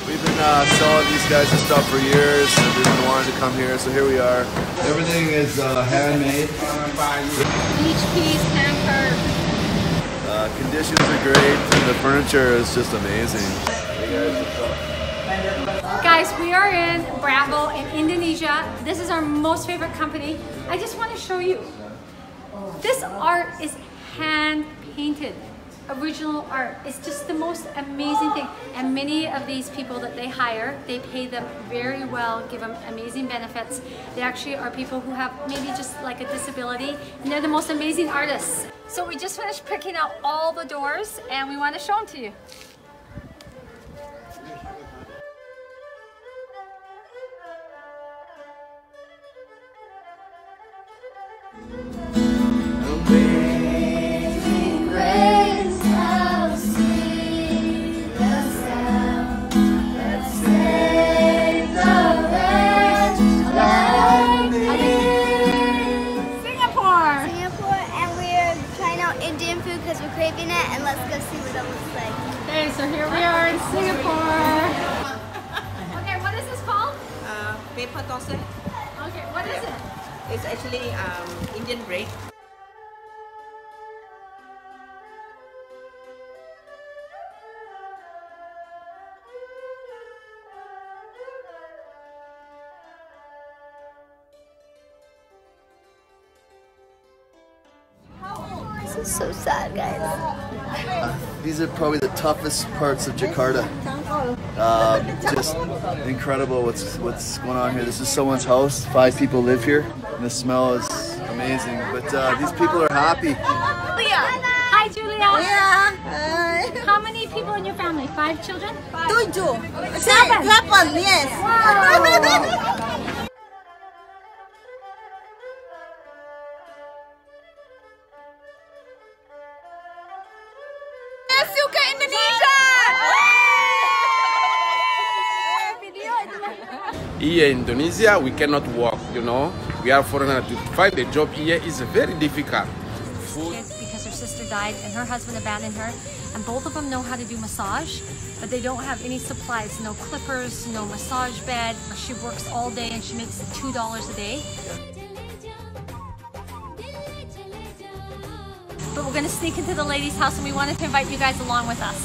We've been selling these guys this stuff for years, and we've been wanting to come here, so here we are. Everything is handmade. Each piece hand-carved. Conditions are great, and the furniture is just amazing. Guys, we are in Bravo in Indonesia. This is our most favorite company. I just want to show you. This art is hand-painted. Original art. It's just the most amazing thing, and many of these people that they hire, they pay them very well, give them amazing benefits. They actually are people who have maybe just like a disability, and they're the most amazing artists. So we just finished picking out all the doors, and we want to show them to you. Indian food because we're craving it, and let's go see what it looks like. Okay, so here we are in Singapore. Okay, what is this called? Paper tosser. Okay, what is it? It's actually Indian bread. This is so sad, guys. These are probably the toughest parts of Jakarta. Just incredible what's going on here. This is someone's house. 5 people live here, and the smell is amazing. But these people are happy. Hi, Julia. Yeah. How many people in your family? 5 children? 7. Yes. Wow. Suka Indonesia! Here in Indonesia, we cannot walk, you know. We are foreigners. To find a job here is very difficult. Because her sister died and her husband abandoned her, and both of them know how to do massage, but they don't have any supplies, no clippers, no massage bed. She works all day and she makes $2 a day. But we're gonna sneak into the lady's house, and we wanted to invite you guys along with us.